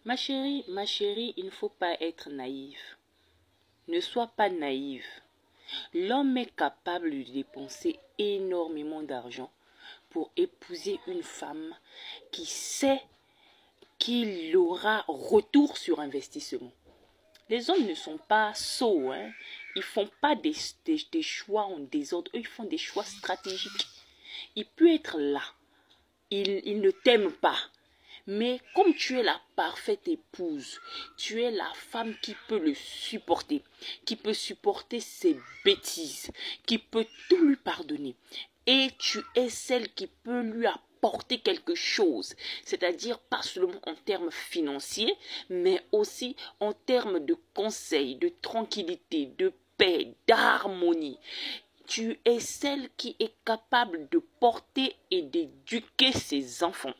Ma chérie, il ne faut pas être naïve. Ne sois pas naïve. L'homme est capable de dépenser énormément d'argent pour épouser une femme qui sait qu'il aura retour sur investissement. Les hommes ne sont pas sots, hein. Ils ne font pas des choix en désordre. Eux, ils font des choix stratégiques. Il peut être là. Il ne t'aime pas. Mais comme tu es la parfaite épouse, tu es la femme qui peut le supporter, qui peut supporter ses bêtises, qui peut tout lui pardonner. Et tu es celle qui peut lui apporter quelque chose, c'est-à-dire pas seulement en termes financiers, mais aussi en termes de conseils, de tranquillité, de paix, d'harmonie. Tu es celle qui est capable de porter et d'éduquer ses enfants.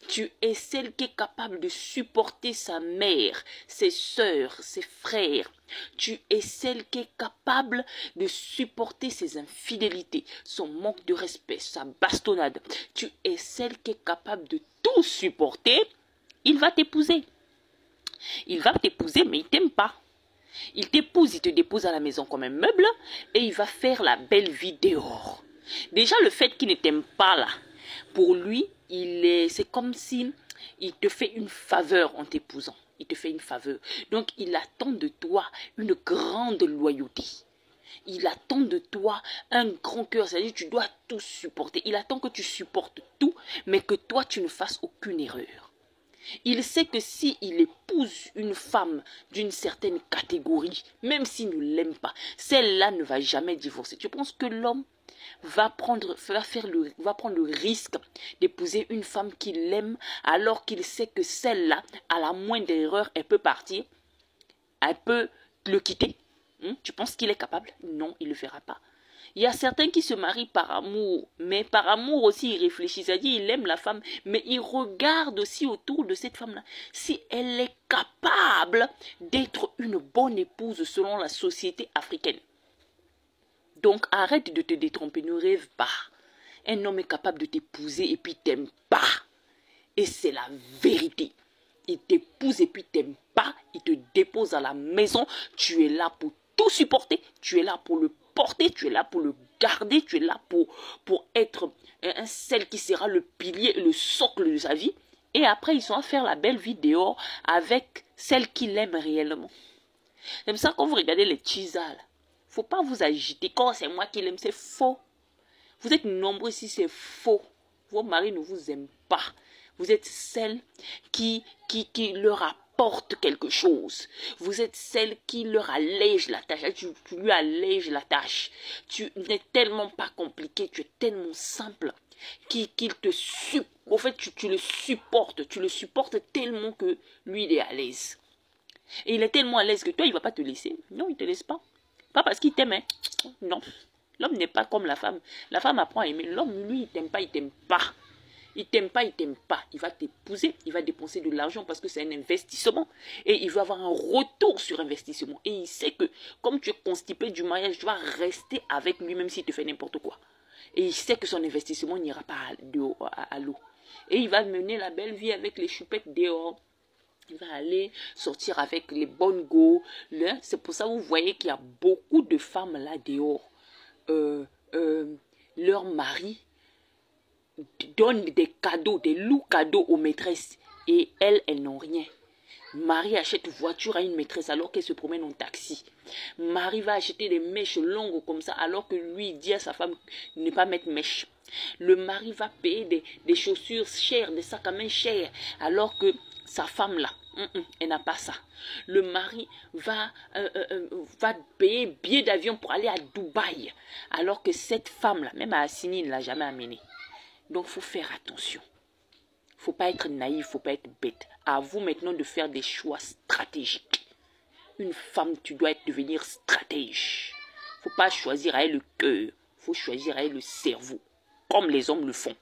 Tu es celle qui est capable de supporter sa mère, ses sœurs, ses frères. Tu es celle qui est capable de supporter ses infidélités, son manque de respect, sa bastonnade. Tu es celle qui est capable de tout supporter. Il va t'épouser. Il va t'épouser, mais il ne t'aime pas. Il t'épouse, il te dépose à la maison comme un meuble et il va faire la belle vie dehors. Déjà, le fait qu'il ne t'aime pas là, pour lui, c'est comme si il te fait une faveur en t'épousant. Il te fait une faveur. Donc, il attend de toi une grande loyauté. Il attend de toi un grand cœur. C'est-à-dire que tu dois tout supporter. Il attend que tu supportes tout, mais que toi, tu ne fasses aucune erreur. Il sait que s'il épouse une femme d'une certaine catégorie, même s'il ne l'aime pas, celle-là ne va jamais divorcer. Tu penses que l'homme va prendre le risque d'épouser une femme qu'il aime alors qu'il sait que celle-là, à la moindre erreur, elle peut partir, elle peut le quitter? Tu penses qu'il est capable? Non, il ne le fera pas. Il y a certains qui se marient par amour, mais par amour aussi ils réfléchissent, c'est-à-dire il aime la femme, mais il regarde aussi autour de cette femme-là si elle est capable d'être une bonne épouse selon la société africaine. Donc arrête de te détromper, ne rêve pas. Un homme est capable de t'épouser et puis t'aime pas. Et c'est la vérité. Il t'épouse et puis t'aime pas, il te dépose à la maison, tu es là pour tout supporter, tu es là pour le porter, tu es là pour le garder, tu es là pour être celle qui sera le pilier et le socle de sa vie. Et après, ils sont à faire la belle vie dehors avec celle qu'il aime réellement. C'est comme ça quand vous regardez les cheesas, il ne faut pas vous agiter. Quand c'est moi qui l'aime, c'est faux. Vous êtes nombreux ici, c'est faux. Vos maris ne vous aiment pas. Vous êtes celle qui leur apporte quelque chose. Vous êtes celle qui leur allège la tâche. Tu lui allèges la tâche. Tu n'es tellement pas compliqué, tu es tellement simple qu'il te supporte. En fait, tu le supportes. Tu le supportes tellement que lui, il est à l'aise. Et il est tellement à l'aise que toi, il ne va pas te laisser. Non, il ne te laisse pas. Pas parce qu'il t'aime, hein. Non. L'homme n'est pas comme la femme. La femme apprend à aimer. L'homme, lui, il t'aime pas, il t'aime pas. Il t'aime pas, il t'aime pas. Il va t'épouser, il va dépenser de l'argent parce que c'est un investissement. Et il va avoir un retour sur investissement. Et il sait que comme tu es constipé du mariage, tu vas rester avec lui même s'il te fait n'importe quoi. Et il sait que son investissement n'ira pas à l'eau. Et il va mener la belle vie avec les choupettes dehors. Il va aller sortir avec les bonnes go. C'est pour ça que vous voyez qu'il y a beaucoup de femmes là dehors. Leur mari donne des cadeaux, des loups cadeaux aux maîtresses et elles n'ont rien. Marie achète voiture à une maîtresse alors qu'elle se promène en taxi. Marie va acheter des mèches longues comme ça alors que lui dit à sa femme de ne pas mettre mèche. Le mari va payer des chaussures chères, des sacs à main chers alors que sa femme là, elle n'a pas ça. Le mari va payer un billet d'avion pour aller à Dubaï alors que cette femme là, même à Assini, il ne l'a jamais amenée. Donc, il faut faire attention. Il ne faut pas être naïf, il ne faut pas être bête. À vous maintenant de faire des choix stratégiques. Une femme, tu dois devenir stratège. Il ne faut pas choisir avec le cœur. Il faut choisir avec le cerveau. Comme les hommes le font.